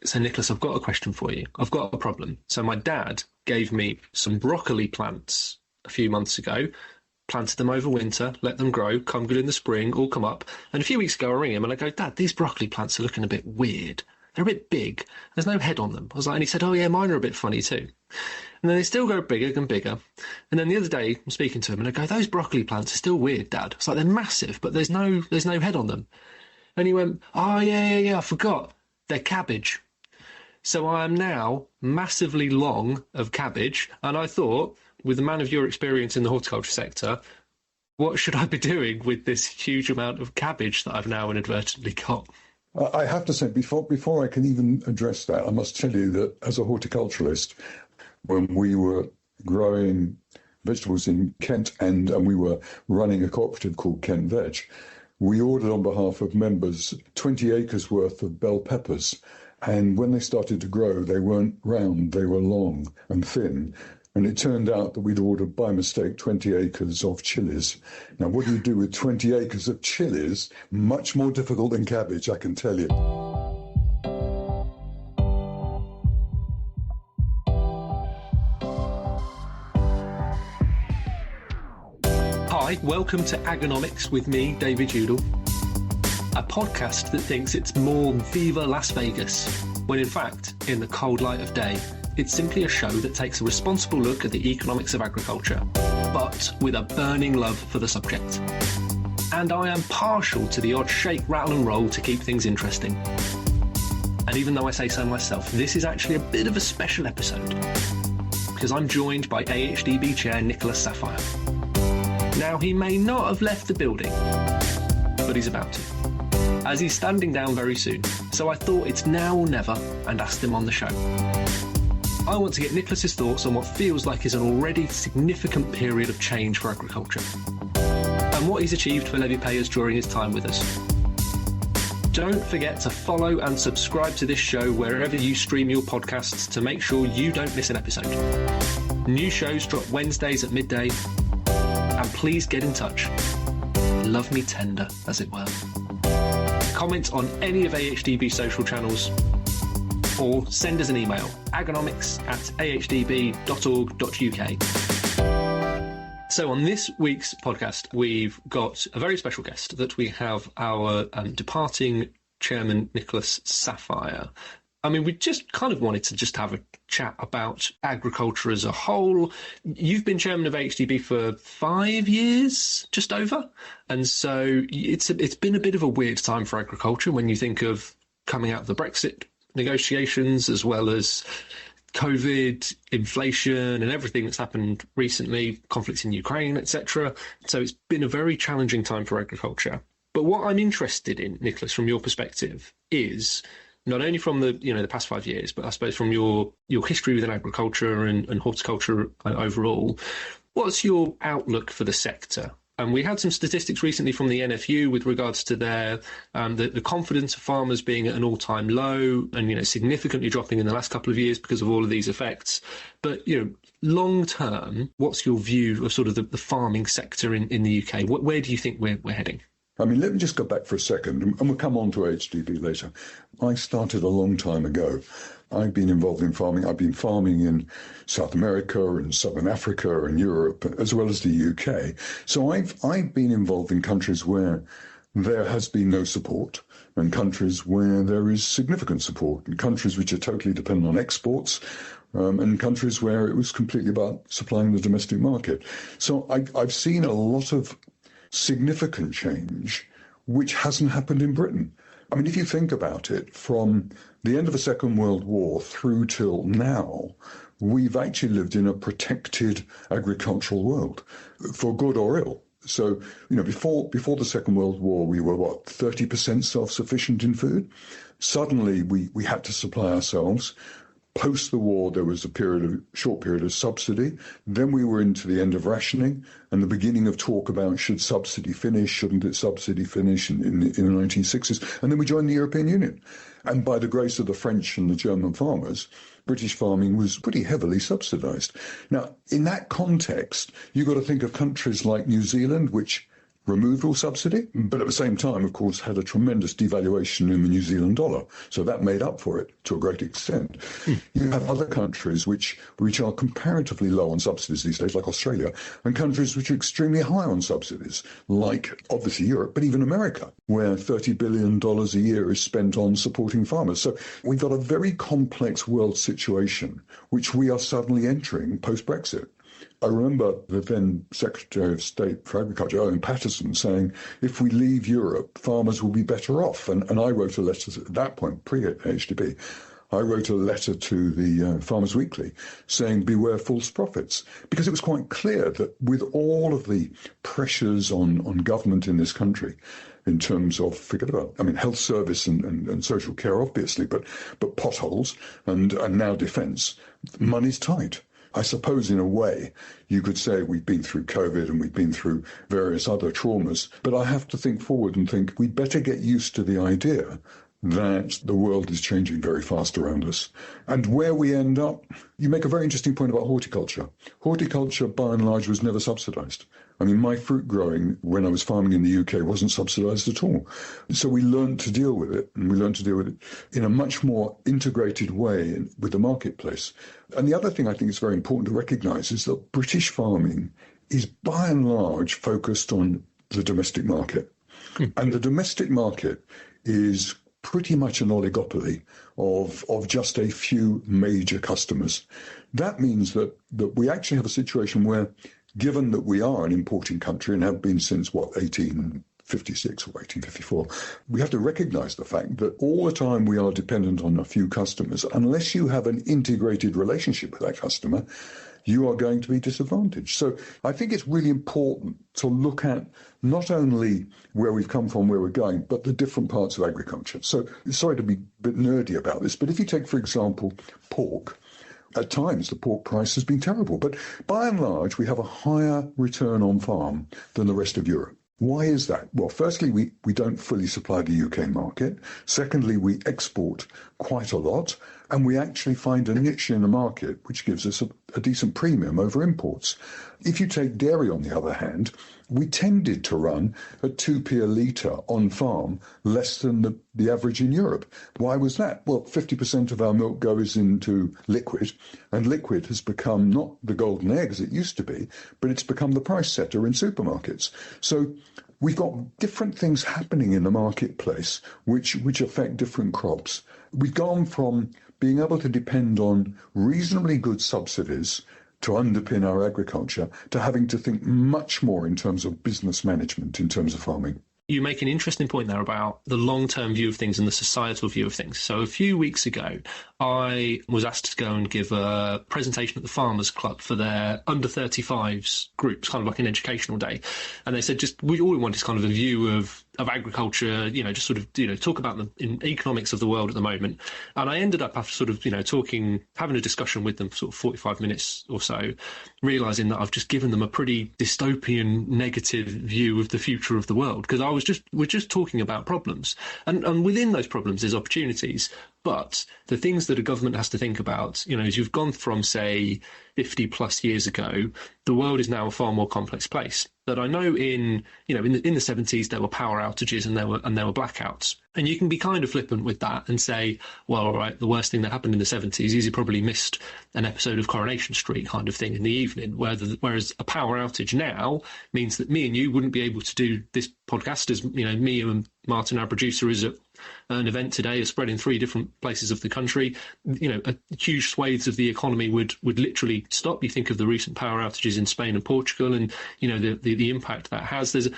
So, Nicholas, I've got a question for you. I've got a problem. So my dad gave me some broccoli plants a few months ago, planted them over winter, let them grow, come good in the spring, all come up. And a few weeks ago, I ring him and I go, Dad, these broccoli plants are looking a bit weird. They're a bit big. There's no head on them. I was like, and he said, oh yeah, mine are a bit funny too. And then they still go bigger and bigger. And then the other day, I'm speaking to him and I go, those broccoli plants are still weird, Dad. It's like they're massive, but there's no head on them. And he went, oh yeah, I forgot. They're cabbage. So I am now massively long of cabbage, and I thought, with a man of your experience in the horticulture sector, what should I be doing with this huge amount of cabbage that I've now inadvertently got? I have to say, before I can even address that, I must tell you that as a horticulturalist, when we were growing vegetables in Kent and we were running a cooperative called Kent Veg, we ordered on behalf of members 20 acres worth of bell peppers. And when they started to grow, they weren't round, they were long and thin. And it turned out that we'd ordered by mistake 20 acres of chilies. Now, what do you do with 20 acres of chilies? Much more difficult than cabbage, I can tell you. Hi, welcome to Agonomics with me, David Udall. A podcast that thinks it's more Viva Las Vegas, when in fact, in the cold light of day, it's simply a show that takes a responsible look at the economics of agriculture, but with a burning love for the subject. And I am partial to the odd shake, rattle and roll to keep things interesting. And even though I say so myself, this is actually a bit of a special episode, because I'm joined by AHDB Chair Nicholas Saphir. Now, he may not have left the building, but he's about to, as he's standing down very soon. So I thought it's now or never and asked him on the show. I want to get Nicholas's thoughts on what feels like is an already significant period of change for agriculture and what he's achieved for levy payers during his time with us. Don't forget to follow and subscribe to this show wherever you stream your podcasts to make sure you don't miss an episode. New shows drop Wednesdays at midday, and please get in touch. Love me tender, as it were. Comment on any of AHDB's social channels or send us an email, agonomics@ahdb.org.uk. So on this week's podcast, we've got a very special guest that we have our departing chairman, Nicholas Saphir. I mean, we just kind of wanted to just have a chat about agriculture as a whole. You've been chairman of AHDB for 5 years, just over. And so it's been a bit of a weird time for agriculture when you think of coming out of the Brexit negotiations, as well as COVID, inflation and everything that's happened recently, conflicts in Ukraine, etc. So it's been a very challenging time for agriculture. But what I'm interested in, Nicholas, from your perspective, is not only from the past 5 years, but I suppose from your history within agriculture and horticulture overall, what's your outlook for the sector? And we had some statistics recently from the NFU with regards to their the confidence of farmers being at an all-time low and significantly dropping in the last couple of years because of all of these effects. But long term, what's your view of sort of the farming sector in the UK? Where do you think we're heading? I mean, let me just go back for a second, and we'll come on to AHDB later. I started a long time ago. I've been involved in farming. I've been farming in South America and Southern Africa and Europe, as well as the UK. So I've been involved in countries where there has been no support, and countries where there is significant support, and countries which are totally dependent on exports, and countries where it was completely about supplying the domestic market. So I've seen a lot of significant change which hasn't happened in Britain. I mean, if you think about it, from the end of the Second World War through till now, we've actually lived in a protected agricultural world, for good or ill. So, before the Second World War, we were, 30% self-sufficient in food? Suddenly, we had to supply ourselves. Post the war, there was a short period of subsidy. Then we were into the end of rationing and the beginning of talk about should subsidy finish, shouldn't it subsidy finish in the 1960s. And then we joined the European Union. And by the grace of the French and the German farmers, British farming was pretty heavily subsidised. Now, in that context, you've got to think of countries like New Zealand, which removed all subsidy, but at the same time, of course, had a tremendous devaluation in the New Zealand dollar. So that made up for it to a great extent. You have other countries which are comparatively low on subsidies these days, like Australia, and countries which are extremely high on subsidies, like obviously Europe, but even America, where $30 billion a year is spent on supporting farmers. So we've got a very complex world situation, which we are suddenly entering post-Brexit. I remember the then Secretary of State for Agriculture, Owen Paterson, saying, if we leave Europe, farmers will be better off. And I wrote a letter at that point, pre-AHDB, I wrote a letter to the Farmers Weekly saying, beware false prophets, because it was quite clear that with all of the pressures on government in this country, in terms of, health service and social care, obviously, but potholes and now defence, money's tight. I suppose in a way you could say we've been through COVID and we've been through various other traumas, but I have to think forward and think we'd better get used to the idea that the world is changing very fast around us. And where we end up, you make a very interesting point about horticulture. Horticulture, by and large, was never subsidised. I mean, my fruit growing when I was farming in the UK wasn't subsidised at all. So we learned to deal with it, and we learned to deal with it in a much more integrated way with the marketplace. And the other thing I think is very important to recognise is that British farming is by and large focused on the domestic market. And the domestic market is pretty much an oligopoly of just a few major customers. That means that we actually have a situation where, given that we are an importing country and have been since, 1856 or 1854, we have to recognise the fact that all the time we are dependent on a few customers. Unless you have an integrated relationship with that customer, you are going to be disadvantaged. So I think it's really important to look at not only where we've come from, where we're going, but the different parts of agriculture. So sorry to be a bit nerdy about this, but if you take, for example, pork, at times the pork price has been terrible, but by and large we have a higher return on farm than the rest of Europe. Why is that? Well, firstly, we don't fully supply the UK market. Secondly, we export quite a lot, and we actually find a niche in the market which gives us a decent premium over imports. If you take dairy, on the other hand, we tended to run at 2p a litre on farm, less than the average in Europe. Why was that? Well, 50% of our milk goes into liquid, and liquid has become not the golden egg as it used to be, but it's become the price setter in supermarkets. So we've got different things happening in the marketplace which affect different crops. We've gone from being able to depend on reasonably good subsidies to underpin our agriculture to having to think much more in terms of business management, in terms of farming. You make an interesting point there about the long-term view of things and the societal view of things. So a few weeks ago, I was asked to go and give a presentation at the Farmers Club for their under-35s groups, kind of like an educational day. And they said, all we want is kind of a view of agriculture, just sort of, talk about the economics of the world at the moment. And I ended up after sort of, having a discussion with them for sort of 45 minutes or so, realising that I've just given them a pretty dystopian, negative view of the future of the world, because we're just talking about problems. And within those problems, there's opportunities. But the things that a government has to think about, as you've gone from, say, 50 plus years ago, the world is now a far more complex place. That I know in the 70s there were power outages and there were blackouts. And you can be kind of flippant with that and say, well, all right, the worst thing that happened in the 70s is you probably missed an episode of Coronation Street kind of thing in the evening, whereas a power outage now means that me and you wouldn't be able to do this podcast, as me and Martin, our producer, is at an event today, is spread in 3 different places of the country. A huge swathes of the economy would literally stop. You think of the recent power outages in Spain and Portugal, and the impact that has.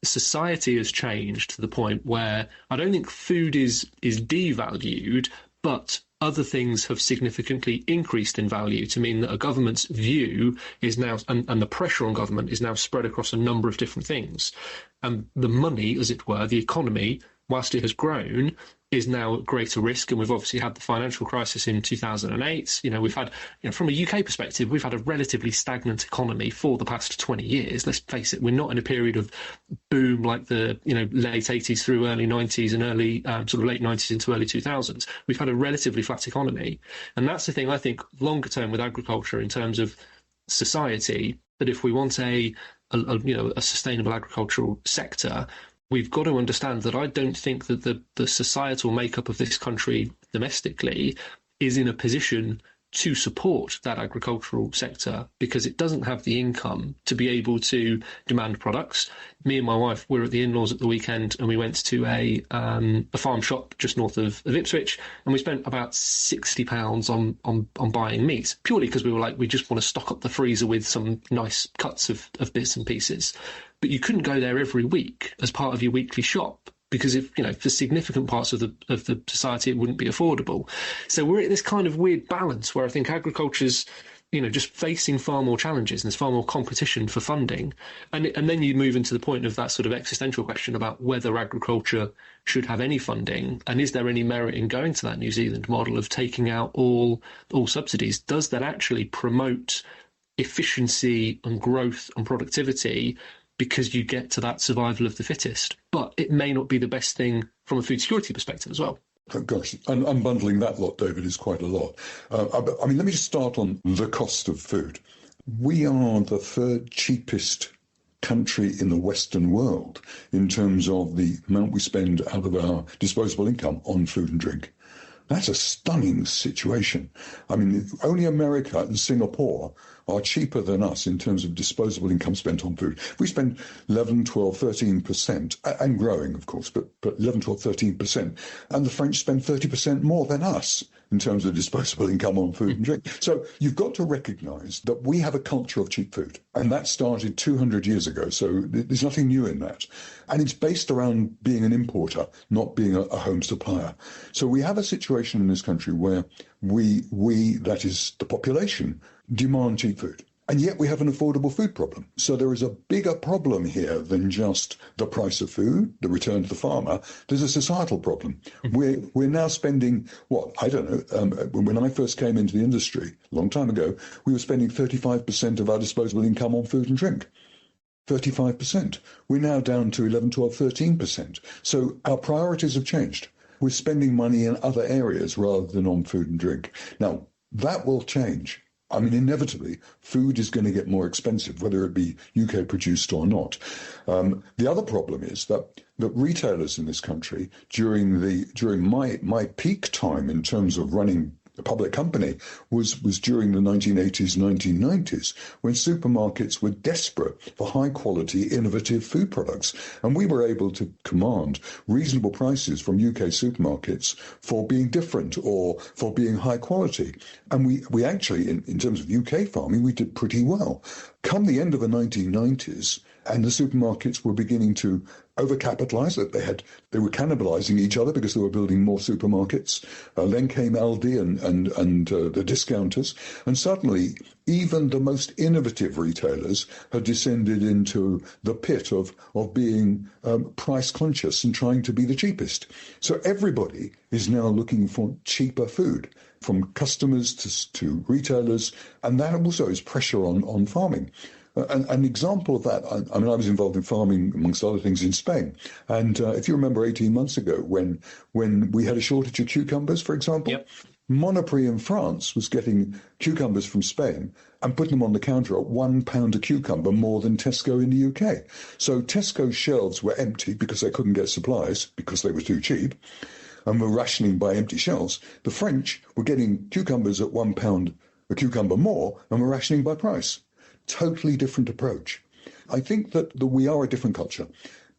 Society has changed to the point where I don't think food is devalued, but other things have significantly increased in value, to mean that a government's view is now, and the pressure on government is now spread across a number of different things. And the money, as it were, the economy, whilst it has grown, is now at greater risk. And we've obviously had the financial crisis in 2008. We've had, from a UK perspective, we've had a relatively stagnant economy for the past 20 years. Let's face it, we're not in a period of boom like the, late 80s through early 90s and early, sort of late 90s into early 2000s. We've had a relatively flat economy. And that's the thing, I think, longer term with agriculture in terms of society, that if we want a a sustainable agricultural sector, we've got to understand that I don't think that the societal makeup of this country domestically is in a position to support that agricultural sector, because it doesn't have the income to be able to demand products. Me and my wife were at the in-laws at the weekend, and we went to a farm shop just north of Ipswich, and we spent about £60 on buying meat, purely because we were like, we just want to stock up the freezer with some nice cuts of bits and pieces. But you couldn't go there every week as part of your weekly shop, because if, for significant parts of the society, it wouldn't be affordable. So we're at this kind of weird balance where I think agriculture's, just facing far more challenges, and there's far more competition for funding. And then you move into the point of that sort of existential question about whether agriculture should have any funding, and is there any merit in going to that New Zealand model of taking out all subsidies? Does that actually promote efficiency and growth and productivity, because you get to that survival of the fittest? But it may not be the best thing from a food security perspective as well. Oh, gosh, unbundling that lot, David, is quite a lot. Let me just start on the cost of food. We are the third cheapest country in the Western world in terms of the amount we spend out of our disposable income on food and drink. That's a stunning situation. Only America and Singapore are cheaper than us in terms of disposable income spent on food. We spend 11, 12, 13%, and growing, of course, but 11, 12, 13%. And the French spend 30% more than us in terms of disposable income on food and drink. So you've got to recognise that we have a culture of cheap food. And that started 200 years ago. So there's nothing new in that. And it's based around being an importer, not being a home supplier. So we have a situation in this country where we, that is the population, demand cheap food. And yet we have an affordable food problem. So there is a bigger problem here than just the price of food, the return to the farmer. There's a societal problem. We're now spending, I don't know, when I first came into the industry a long time ago, we were spending 35% of our disposable income on food and drink. 35%. We're now down to 11, 12, 13%. So our priorities have changed. We're spending money in other areas rather than on food and drink. Now, that will change. Inevitably, food is going to get more expensive, whether it be UK produced or not. The other problem is that retailers in this country, during my peak time in terms of running a public company, was during the 1980s, 1990s, when supermarkets were desperate for high-quality, innovative food products. And we were able to command reasonable prices from UK supermarkets for being different or for being high quality. And we actually, in terms of UK farming, we did pretty well. Come the end of the 1990s, and the supermarkets were beginning to overcapitalise, that they were cannibalising each other because they were building more supermarkets. Then came Aldi and the discounters, and suddenly even the most innovative retailers had descended into the pit of being price conscious and trying to be the cheapest. So everybody is now looking for cheaper food, from customers to retailers, and that also is pressure on farming. An example of that, I was involved in farming, amongst other things, in Spain. And if you remember 18 months ago, when we had a shortage of cucumbers, for example, yep. Monoprix in France was getting cucumbers from Spain and putting them on the counter at £1 a cucumber more than Tesco in the UK. So Tesco's shelves were empty because they couldn't get supplies because they were too cheap, and were rationing by empty shelves. The French were getting cucumbers at £1 a cucumber more and were rationing by price. Totally different approach. I think that we are a different culture.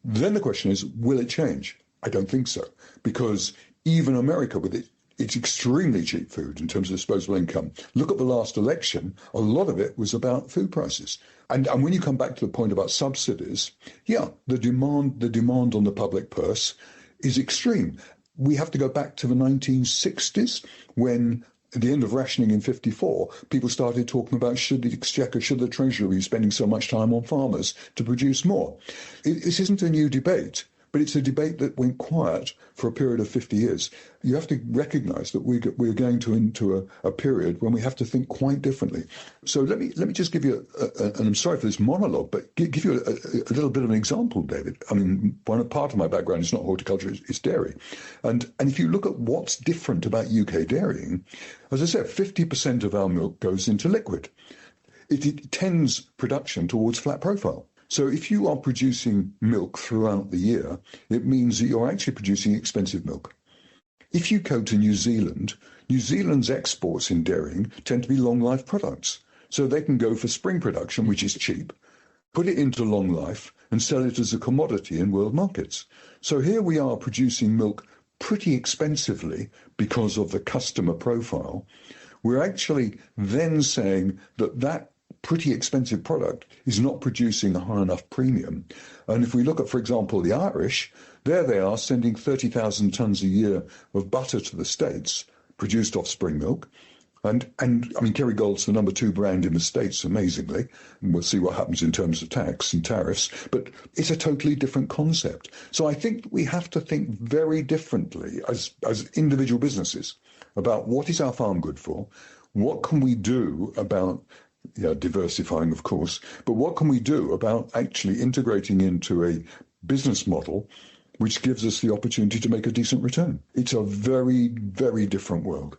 Then the question is, will it change? I don't think so, because even America, with its extremely cheap food in terms of disposable income, look at the last election, a lot of it was about food prices. And when you come back to the point about subsidies, the demand on the public purse is extreme. We have to go back to the 1960s when, at the end of rationing in 54, people started talking about should the Exchequer, should the Treasury be spending so much time on farmers to produce more. This isn't a new debate, but it's a debate that went quiet for a period of 50 years. You have to recognise that we're going into a period when we have to think quite differently. So let me just give you, and I'm sorry for this monologue, but give you a little bit of an example, David. One part of my background is not horticulture, it's dairy. And if you look at what's different about UK dairying, as I said, 50% of our milk goes into liquid. It tends production towards flat profile. So if you are producing milk throughout the year, it means that you're actually producing expensive milk. If you go to New Zealand, New Zealand's exports in dairying tend to be long life products. So they can go for spring production, which is cheap, put it into long life and sell it as a commodity in world markets. So here we are producing milk pretty expensively because of the customer profile. We're actually then saying that that pretty expensive product is not producing a high enough premium. And if we look at, for example, the Irish, there they are sending 30,000 tonnes a year of butter to the States, produced off spring milk. And I mean, Kerrygold's the number 2 brand in the States, amazingly. And we'll see what happens in terms of tax and tariffs. But it's a totally different concept. So I think we have to think very differently as individual businesses about what is our farm good for, what can we do about diversifying, of course, but what can we do about actually integrating into a business model which gives us the opportunity to make a decent return. It's a very, very different world.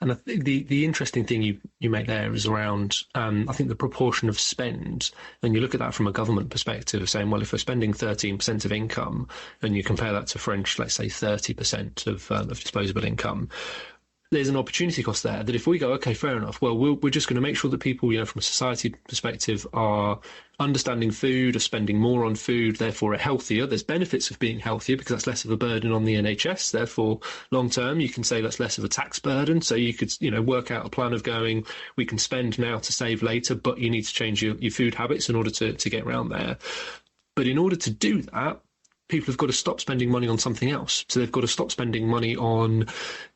And I think the interesting thing you make there is around, I think, the proportion of spend. And you look at that from a government perspective of saying, well, if we're spending 13% of income and you compare that to French, let's say 30% of disposable income, there's an opportunity cost there that if we go, okay, fair enough, well, we're just going to make sure that people, from a society perspective, are understanding food, are spending more on food, therefore are healthier. There's benefits of being healthier because that's less of a burden on the NHS. Therefore, long term, you can say that's less of a tax burden. So you could, work out a plan of going, we can spend now to save later, but you need to change your food habits in order to get around there. But in order to do that, people have got to stop spending money on something else. So they've got to stop spending money on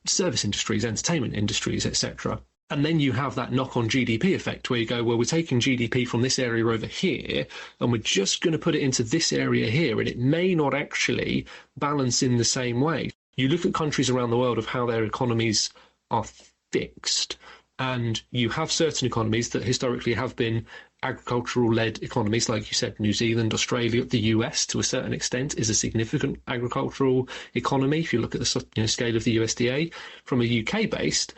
service industries, entertainment industries, etc. And then you have that knock-on GDP effect where you go, well, we're taking GDP from this area over here and we're just going to put it into this area here, and it may not actually balance in the same way. You look at countries around the world of how their economies are fixed, and you have certain economies that historically have been agricultural-led economies, like you said, New Zealand, Australia, the US, to a certain extent, is a significant agricultural economy. If you look at the scale of the USDA, from a UK-based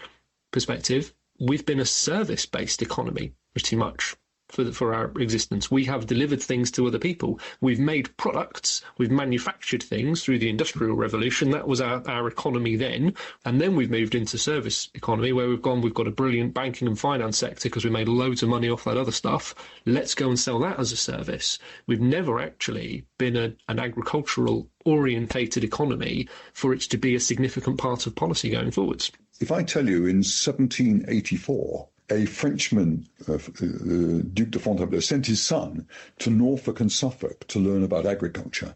perspective, we've been a service-based economy pretty much for our existence. We have delivered things to other people. We've made products. We've manufactured things through the Industrial Revolution. That was our economy then. And then we've moved into service economy where we've got a brilliant banking and finance sector because we made loads of money off that other stuff. Let's go and sell that as a service. We've never actually been an agricultural orientated economy for it to be a significant part of policy going forwards. If I tell you in 1784, a Frenchman, Duc de Fontainebleau, sent his son to Norfolk and Suffolk to learn about agriculture,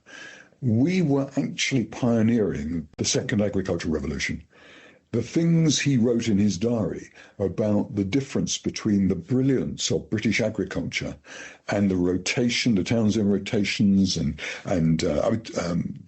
we were actually pioneering the second agricultural revolution. The things he wrote in his diary about the difference between the brilliance of British agriculture and the rotation, the Townsend rotations and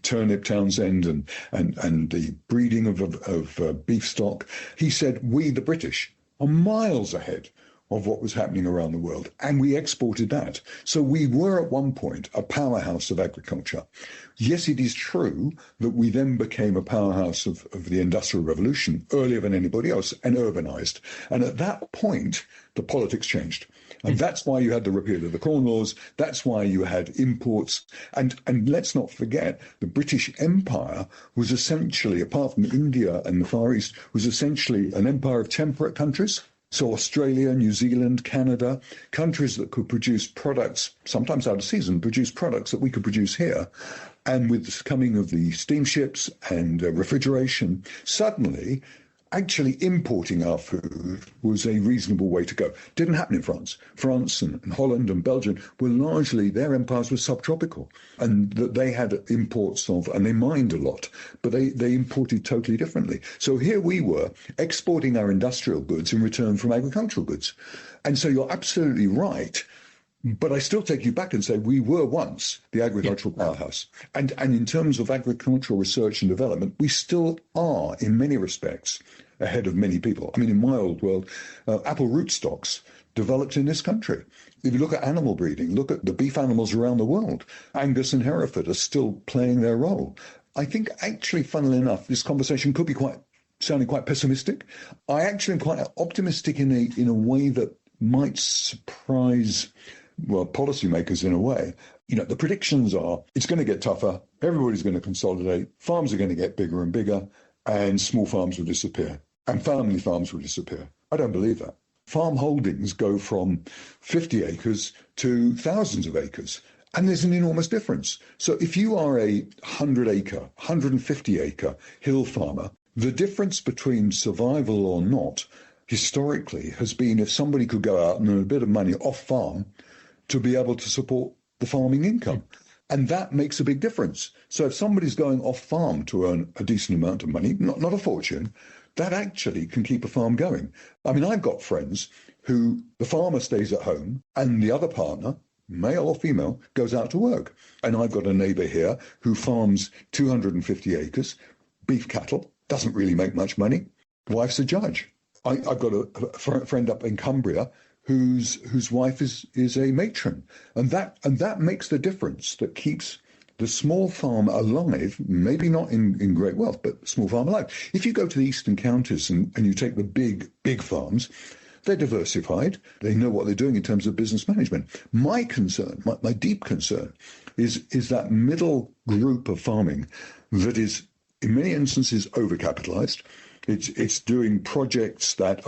turnip Townsend and the breeding of beef stock, he said, we, the British, are miles ahead of what was happening around the world, and we exported that. So we were at one point a powerhouse of agriculture. Yes, it is true that we then became a powerhouse of the Industrial Revolution earlier than anybody else and urbanized. And at that point, the politics changed. And that's why you had the repeal of the Corn Laws. That's why you had imports. And let's not forget, the British Empire was essentially, apart from India and the Far East, was essentially an empire of temperate countries. So Australia, New Zealand, Canada, countries that could produce products, sometimes out of season, produce products that we could produce here. And with the coming of the steamships and refrigeration, suddenly actually importing our food was a reasonable way to go. Didn't happen in France. France and Holland and Belgium were largely, their empires were subtropical, and that they had imports of, and they mined a lot, but they imported totally differently. So here we were exporting our industrial goods in return from agricultural goods. And so you're absolutely right. But I still take you back and say we were once the agricultural powerhouse. And in terms of agricultural research and development, we still are, in many respects, ahead of many people. I mean, in my old world, apple rootstocks developed in this country. If you look at animal breeding, look at the beef animals around the world. Angus and Hereford are still playing their role. I think actually, funnily enough, this conversation could be sounding quite pessimistic. I actually am quite optimistic in a way that might surprise well, policymakers in a way. The predictions are it's going to get tougher, everybody's going to consolidate, farms are going to get bigger and bigger, and small farms will disappear, and family farms will disappear. I don't believe that. Farm holdings go from 50 acres to thousands of acres, and there's an enormous difference. So if you are a 100-acre, 150-acre hill farmer, the difference between survival or not historically has been if somebody could go out and earn a bit of money off farm to be able to support the farming income. And that makes a big difference. So if somebody's going off farm to earn a decent amount of money, not a fortune, that actually can keep a farm going. I mean, I've got friends who the farmer stays at home and the other partner, male or female, goes out to work. And I've got a neighbour here who farms 250 acres, beef cattle, doesn't really make much money. Wife's a judge. I've got a friend up in Cumbria whose wife is a matron. And that makes the difference that keeps the small farm alive, maybe not in great wealth, but small farm alive. If you go to the eastern counties and you take the big farms, they're diversified. They know what they're doing in terms of business management. My concern, my deep concern, is that middle group of farming that is, in many instances, overcapitalized. It's doing projects that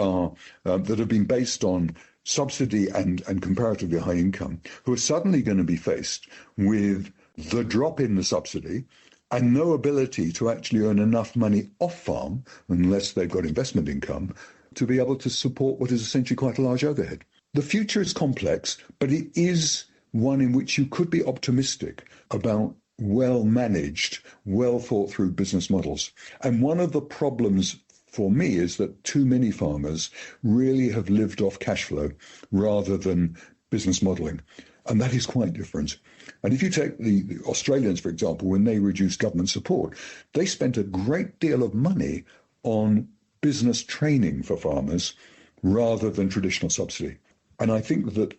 have been based on subsidy and comparatively high income, who are suddenly going to be faced with the drop in the subsidy and no ability to actually earn enough money off farm, unless they've got investment income, to be able to support what is essentially quite a large overhead. The future is complex, but it is one in which you could be optimistic about well-managed, well-thought-through business models. And one of the problems for me is that too many farmers really have lived off cash flow rather than business modelling. And that is quite different. And if you take the Australians, for example, when they reduced government support, they spent a great deal of money on business training for farmers rather than traditional subsidy. And I think that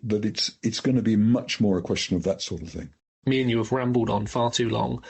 it's going to be much more a question of that sort of thing. Me and you have rambled on far too long.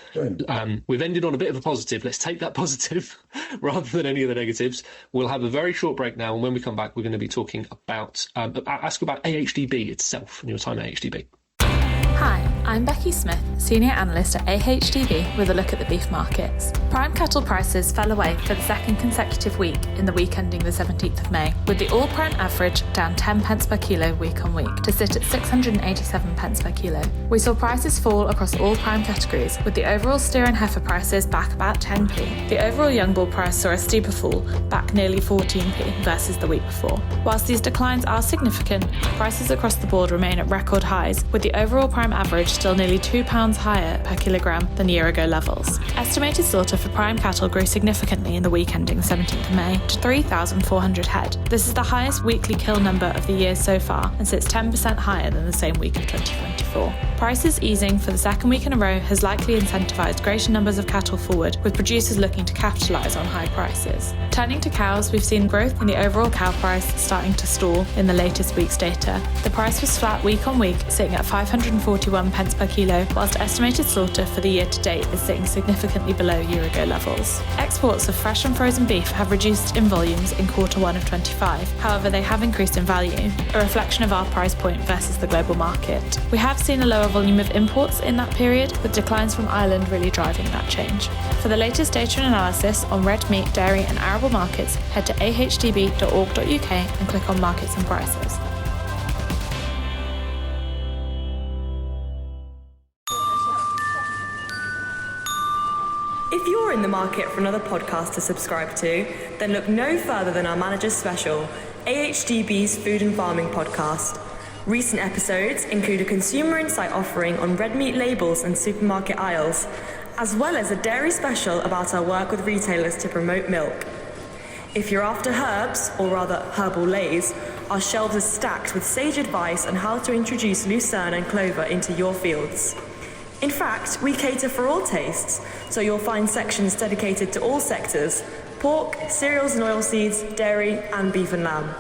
We've ended on a bit of a positive. Let's take that positive rather than any of the negatives. We'll have a very short break now, and when we come back, we're going to be talking about ask about AHDB itself and your time at AHDB. Hi, I'm Becky Smith, Senior Analyst at AHDB with a look at the beef markets. Prime cattle prices fell away for the second consecutive week in the week ending the 17th of May, with the all prime average down 10 pence per kilo week on week to sit at 687 pence per kilo. We saw prices fall across all prime categories, with the overall steer and heifer prices back about 10p. The overall young bull price saw a steeper fall, back nearly 14p versus the week before. Whilst these declines are significant, prices across the board remain at record highs, with the overall prime average still nearly £2 higher per kilogram than year-ago levels. Estimated slaughter for prime cattle grew significantly in the week ending 17th of May to 3,400 head. This is the highest weekly kill number of the year so far and sits 10% higher than the same week of 2024. Prices easing for the second week in a row has likely incentivised greater numbers of cattle forward, with producers looking to capitalise on high prices. Turning to cows, we've seen growth in the overall cow price starting to stall in the latest week's data. The price was flat week on week, sitting at 541 pence per kilo, whilst estimated slaughter for the year to date is sitting significantly below year-ago levels. Exports of fresh and frozen beef have reduced in volumes in Q1 of 25, however they have increased in value, a reflection of our price point versus the global market. We have seen a lower volume of imports in that period, with declines from Ireland really driving that change. For the latest data and analysis on red meat, dairy and arable markets, head to ahdb.org.uk and click on Markets and Prices. If you're in the market for another podcast to subscribe to, then look no further than our Manager's Special, AHDB's Food and Farming podcast. Recent episodes include a consumer insight offering on red meat labels and supermarket aisles, as well as a dairy special about our work with retailers to promote milk. If you're after herbs, or rather herbal lays, our shelves are stacked with sage advice on how to introduce lucerne and clover into your fields. In fact, we cater for all tastes, so you'll find sections dedicated to all sectors: pork, cereals and oilseeds, dairy and beef and lamb.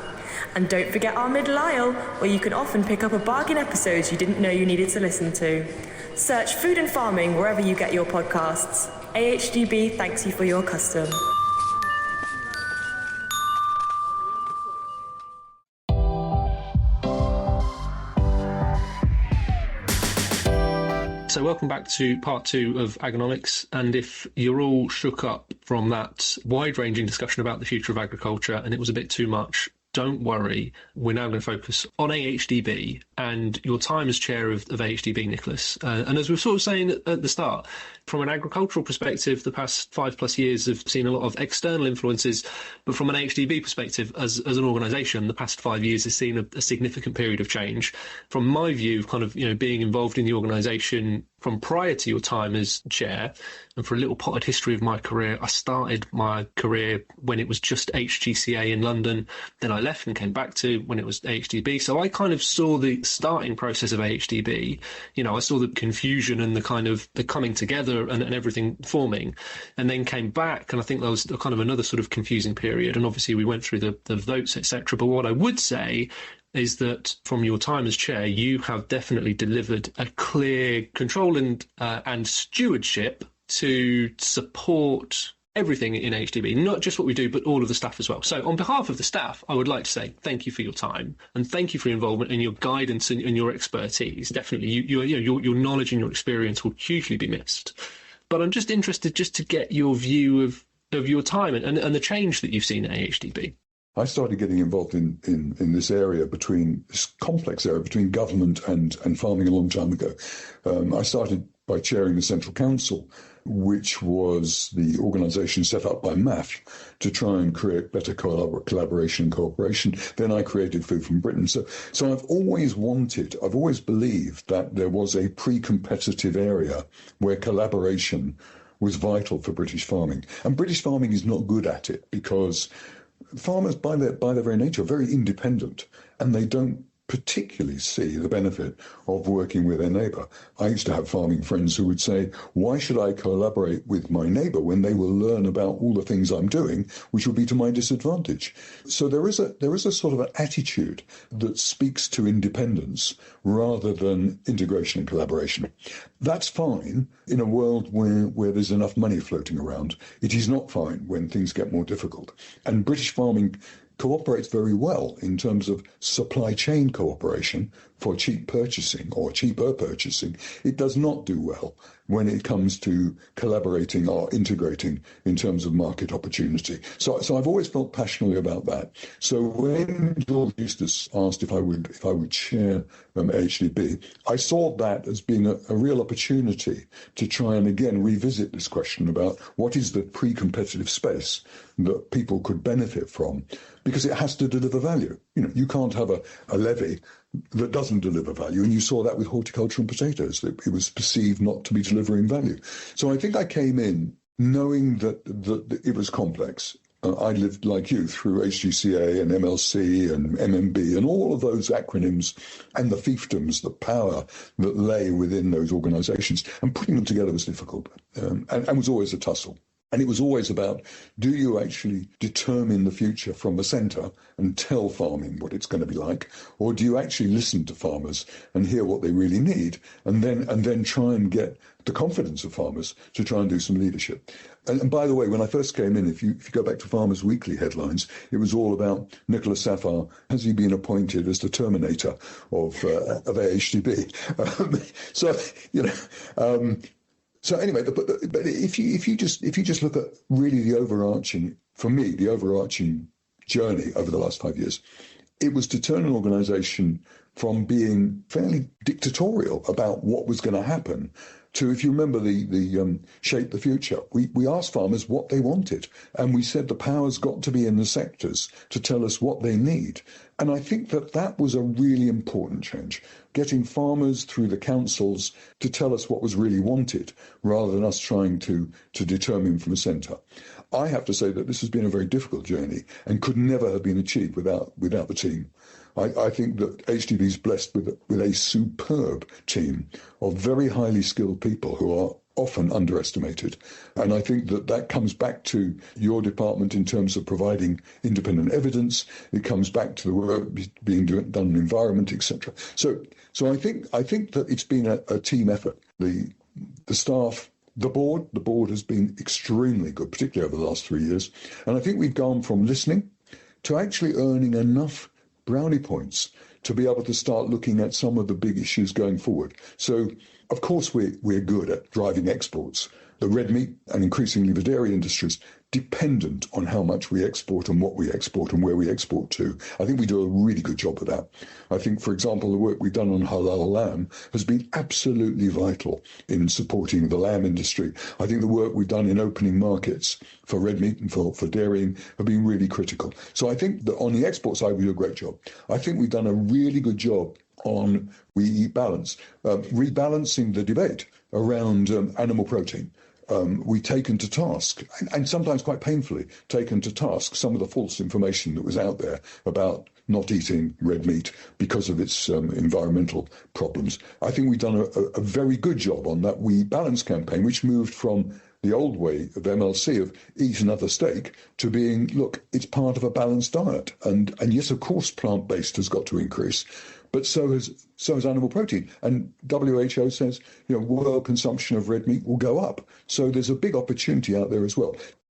And don't forget our middle aisle, where you can often pick up a bargain episode you didn't know you needed to listen to. Search Food and Farming wherever you get your podcasts. AHDB thanks you for your custom. So welcome back to part 2 of Agonomics, and if you're all shook up from that wide-ranging discussion about the future of agriculture and it was a bit too much, don't worry, we're now going to focus on AHDB and your time as chair of AHDB, Nicholas. And as we were sort of saying at the start, from an agricultural perspective, the past 5+ years have seen a lot of external influences, but from an AHDB perspective, as an organisation, the past 5 years has seen a significant period of change. From my view, kind of, being involved in the organisation from prior to your time as chair, and for a little potted history of my career, I started my career when it was just HGCA in London. Then I left and came back to when it was AHDB. So I kind of saw the starting process of AHDB. I saw the confusion and the kind of the coming together and everything forming, and then came back. And I think there was kind of another sort of confusing period. And obviously we went through the votes, etc. But what I would say is that from your time as chair, you have definitely delivered a clear control and stewardship to support everything in HDB, not just what we do, but all of the staff as well. So on behalf of the staff, I would like to say thank you for your time and thank you for your involvement and your guidance and your expertise. Definitely, your knowledge and your experience will hugely be missed. But I'm just interested just to get your view of your time and the change that you've seen at AHDB. I started getting involved in this area this complex area between government and farming a long time ago. I started by chairing the Central Council, which was the organisation set up by MAF to try and create better collaboration and cooperation. Then I created Food from Britain. So I've always believed that there was a pre-competitive area where collaboration was vital for British farming. And British farming is not good at it because farmers, by their very nature, are very independent, and they don't particularly see the benefit of working with their neighbour. I used to have farming friends who would say, why should I collaborate with my neighbour when they will learn about all the things I'm doing, which will be to my disadvantage? So there is a sort of an attitude that speaks to independence rather than integration and collaboration. That's fine in a world where there's enough money floating around. It is not fine when things get more difficult. And British farming cooperates very well in terms of supply chain cooperation for cheap purchasing or cheaper purchasing. It does not do well when it comes to collaborating or integrating in terms of market opportunity. So I've always felt passionately about that. So when George Eustace asked if I would chair AHDB, I saw that as being a real opportunity to try and again revisit this question about what is the pre-competitive space that people could benefit from, because it has to deliver value. You can't have a levy that doesn't deliver value, and you saw that with horticulture and potatoes, that it was perceived not to be delivering value. So I think I came in knowing that it was complex. I lived, like you, through HGCA and MLC and MMB and all of those acronyms and the fiefdoms, the power that lay within those organisations, and putting them together was difficult and was always a tussle. And it was always about, do you actually determine the future from the centre and tell farming what it's going to be like, or do you actually listen to farmers and hear what they really need, and then try and get the confidence of farmers to try and do some leadership? And by the way, when I first came in, if you go back to Farmers Weekly headlines, it was all about Nicholas Saphir. Has he been appointed as the Terminator of AHDB? So anyway, but if you just look at really the overarching journey over the last 5 years, it was to turn an organisation from being fairly dictatorial about what was going to happen to, if you remember the Shape the Future, we asked farmers what they wanted, and we said the power's got to be in the sectors to tell us what they need. And I think that was a really important change, getting farmers through the councils to tell us what was really wanted, rather than us trying to determine from the centre. I have to say that this has been a very difficult journey and could never have been achieved without the team. I think that HDB is blessed with a superb team of very highly skilled people who are often underestimated. And I think that comes back to your department in terms of providing independent evidence. It comes back to the work being done in environment, etc. So I think that it's been a team effort. The staff, the board has been extremely good, particularly over the last 3 years. And I think we've gone from listening to actually earning enough brownie points to be able to start looking at some of the big issues going forward. So of course, we're good at driving exports. The red meat and increasingly the dairy industries dependent on how much we export and what we export and where we export to. I think we do a really good job of that. I think, for example, the work we've done on halal lamb has been absolutely vital in supporting the lamb industry. I think the work we've done in opening markets for red meat and for dairying have been really critical. So I think that on the export side, we do a great job. I think we've done a really good job on We Eat Balance, rebalancing the debate around animal protein. We taken to task, and sometimes quite painfully taken to task, some of the false information that was out there about not eating red meat because of its environmental problems. I think we've done a very good job on that We Eat Balance campaign, which moved from the old way of MLC of eat another steak to being, look, it's part of a balanced diet. And yes, of course, plant-based has got to increase, but so has animal protein. And WHO says, world consumption of red meat will go up. So there's a big opportunity out there as well.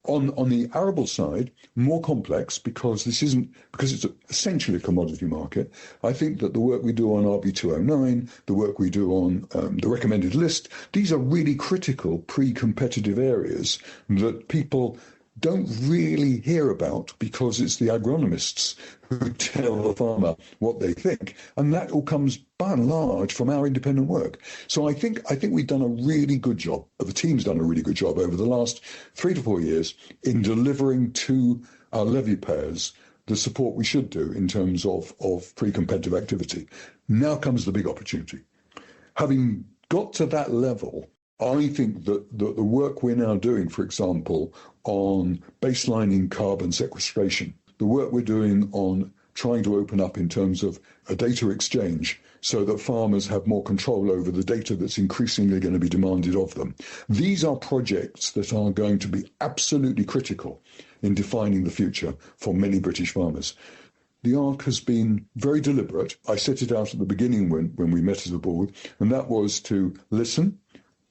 On the arable side, more complex because it's essentially a commodity market. I think that the work we do on RB209, the work we do on the recommended list, these are really critical pre-competitive areas that people don't really hear about because it's the agronomists who tell the farmer what they think, and that all comes by and large from our independent work. So I think we've done a really good job, the team's done a really good job over the last 3 to 4 years in delivering to our levy payers the support we should do in terms of pre-competitive activity. Now comes the big opportunity. Having got to that level, I think that the work we're now doing, for example, on baselining carbon sequestration, the work we're doing on trying to open up in terms of a data exchange so that farmers have more control over the data that's increasingly going to be demanded of them. These are projects that are going to be absolutely critical in defining the future for many British farmers. The arc has been very deliberate. I set it out at the beginning when we met as a board, and that was to listen,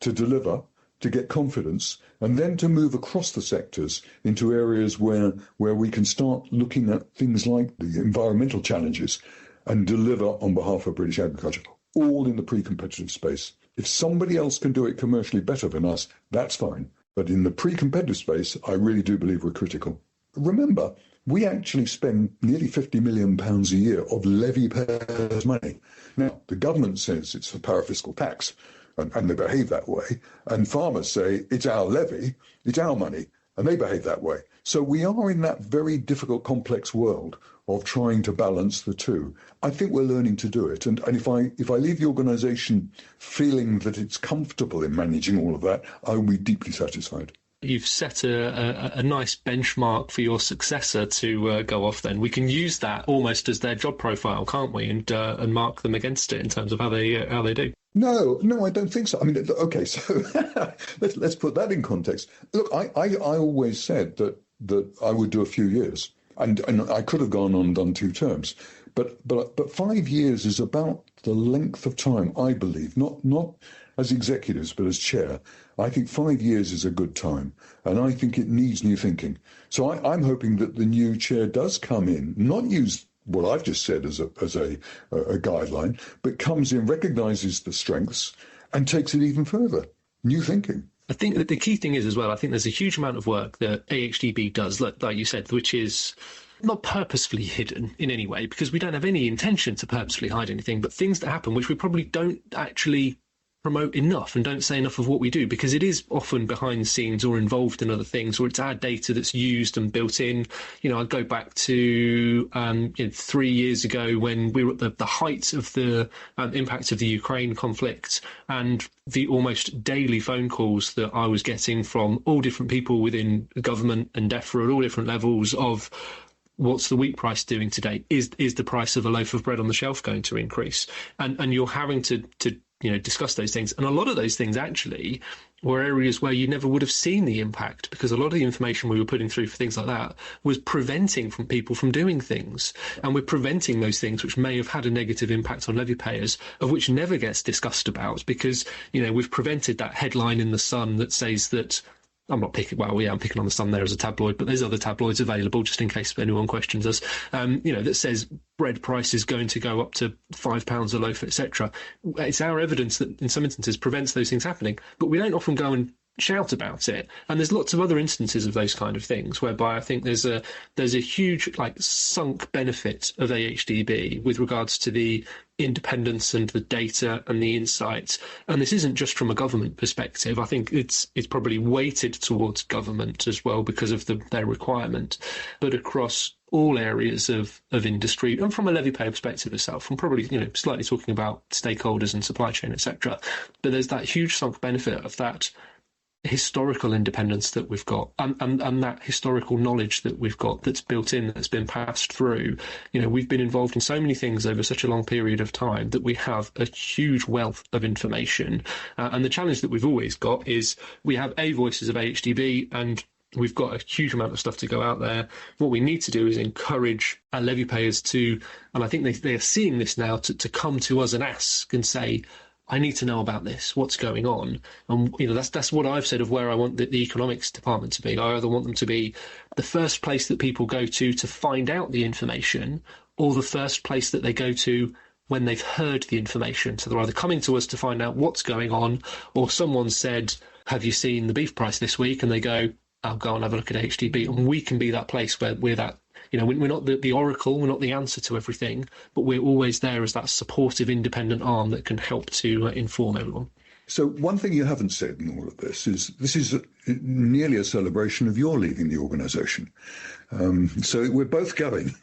to deliver, to get confidence, and then to move across the sectors into areas where we can start looking at things like the environmental challenges and deliver on behalf of British agriculture, all in the pre-competitive space. If somebody else can do it commercially better than us, that's fine. But in the pre-competitive space, I really do believe we're critical. Remember, we actually spend nearly £50 million a year of levy payers' money. Now, the government says it's a parafiscal tax, and they behave that way. And farmers say, it's our levy, it's our money, and they behave that way. So we are in that very difficult, complex world of trying to balance the two. I think we're learning to do it. And if I leave the organisation feeling that it's comfortable in managing all of that, I will be deeply satisfied. You've set a nice benchmark for your successor to go off then. We can use that almost as their job profile, can't we? And mark them against it in terms of how they do. No, I don't think so. I mean, okay, so let's put that in context. Look, I always said that I would do a few years, and I could have gone on and done 2 terms, but 5 years is about the length of time, I believe, not as executives, but as chair. I think 5 years is a good time, and I think it needs new thinking. So I'm hoping that the new chair does come in, not use what I've just said as a guideline, but comes in, recognises the strengths, and takes it even further. New thinking. I think that the key thing is as well, I think there's a huge amount of work that AHDB does, like you said, which is not purposefully hidden in any way, because we don't have any intention to purposefully hide anything, but things that happen which we probably don't actually promote enough and don't say enough of what we do, because it is often behind the scenes or involved in other things, or it's our data that's used and built in. I'd go back to 3 years ago when we were at the height of the impact of the Ukraine conflict, and the almost daily phone calls that I was getting from all different people within government and DEFRA at all different levels of, what's the wheat price doing today? Is the price of a loaf of bread on the shelf going to increase? And you're having to discuss those things. And a lot of those things actually were areas where you never would have seen the impact, because a lot of the information we were putting through for things like that was preventing from people from doing things. And we're preventing those things which may have had a negative impact on levy payers, of which never gets discussed about, because, we've prevented that headline in the Sun that says that I'm picking on the Sun there as a tabloid, but there's other tabloids available just in case anyone questions us, that says bread price is going to go up to £5 a loaf, etc. It's our evidence that in some instances prevents those things happening, but we don't often go and shout about it. And there's lots of other instances of those kind of things whereby I think there's a huge sunk benefit of AHDB with regards to the independence and the data and the insights. And this isn't just from a government perspective. I think it's probably weighted towards government as well because of their requirement, but across all areas of industry and from a levy payer perspective itself, from probably slightly talking about stakeholders and supply chain, etc. But there's that huge sunk benefit of that historical independence that we've got and that historical knowledge that we've got that's built in, that's been passed through. We've been involved in so many things over such a long period of time that we have a huge wealth of information. And the challenge that we've always got is we have voices of AHDB and we've got a huge amount of stuff to go out there. What we need to do is encourage our levy payers to, and I think they are seeing this now, to come to us and ask and say, I need to know about this. What's going on? And that's what I've said of where I want the economics department to be. I either want them to be the first place that people go to find out the information, or the first place that they go to when they've heard the information. So they're either coming to us to find out what's going on, or someone said, "Have you seen the beef price this week?" And they go, "I'll go and have a look at HDB." And we can be that place where we're that. We're not the oracle, we're not the answer to everything, but we're always there as that supportive, independent arm that can help to inform everyone. So one thing you haven't said in all of this is nearly a celebration of your leaving the organisation. So we're both going,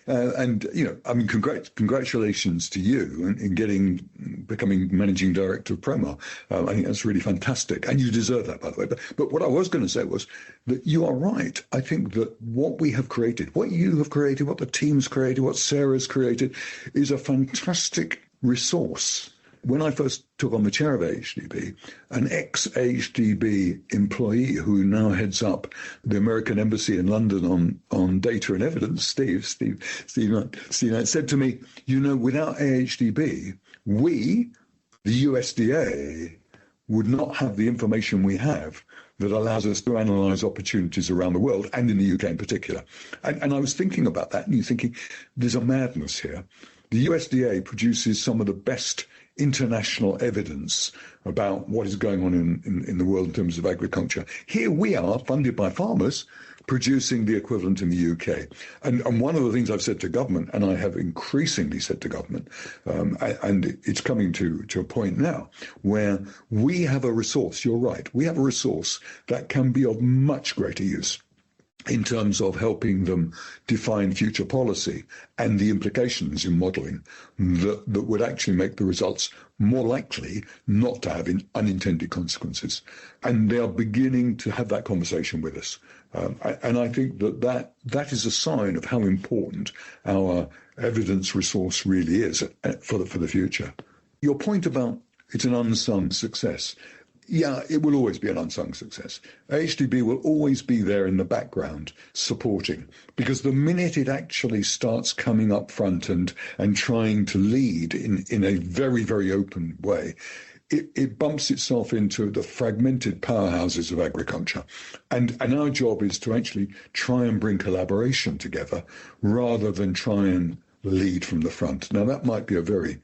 congratulations to you in becoming managing director of Promar. I think that's really fantastic, and you deserve that, by the way. But what I was going to say was that you are right. I think that what we have created, what you have created, what the team's created, what Sarah's created, is a fantastic resource. When I first took on the chair of AHDB, an ex-AHDB employee who now heads up the American Embassy in London on data and evidence, Steve said to me, without AHDB, we, the USDA, would not have the information we have that allows us to analyse opportunities around the world and in the UK in particular. And I was thinking about that, and you're thinking, there's a madness here. The USDA produces some of the best international evidence about what is going on in the world in terms of agriculture. Here we are, funded by farmers, producing the equivalent in the UK. And one of the things I've said to government, and I have increasingly said to government, and it's coming to a point now, where we have a resource, you're right, we have a resource that can be of much greater use in terms of helping them define future policy and the implications in modelling that would actually make the results more likely not to have unintended consequences. And they are beginning to have that conversation with us. And I think that is a sign of how important our evidence resource really is for the future. Your point about it's an unsung success. Yeah, it will always be an unsung success. AHDB will always be there in the background supporting, because the minute it actually starts coming up front and trying to lead in a very, very open way, it bumps itself into the fragmented powerhouses of agriculture. And our job is to actually try and bring collaboration together rather than try and lead from the front. Now, that might be a very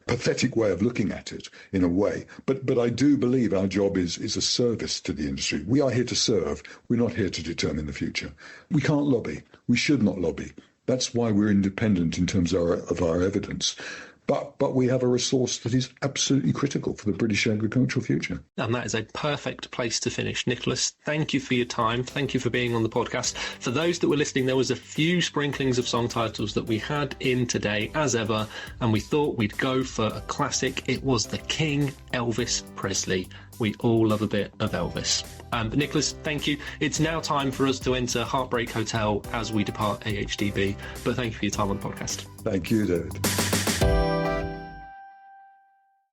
pathetic way of looking at it in a way, but I do believe our job is a service to the industry. We are here to serve. We're not here to determine the future. We can't lobby. We should not lobby. That's why we're independent in terms of our evidence. But we have a resource that is absolutely critical for the British agricultural future. And that is a perfect place to finish. Nicholas, thank you for your time. Thank you for being on the podcast. For those that were listening, there was a few sprinklings of song titles that we had in today, as ever, and we thought we'd go for a classic. It was the King, Elvis Presley. We all love a bit of Elvis. But Nicholas, thank you. It's now time for us to enter Heartbreak Hotel as we depart AHDB. But thank you for your time on the podcast. Thank you, David.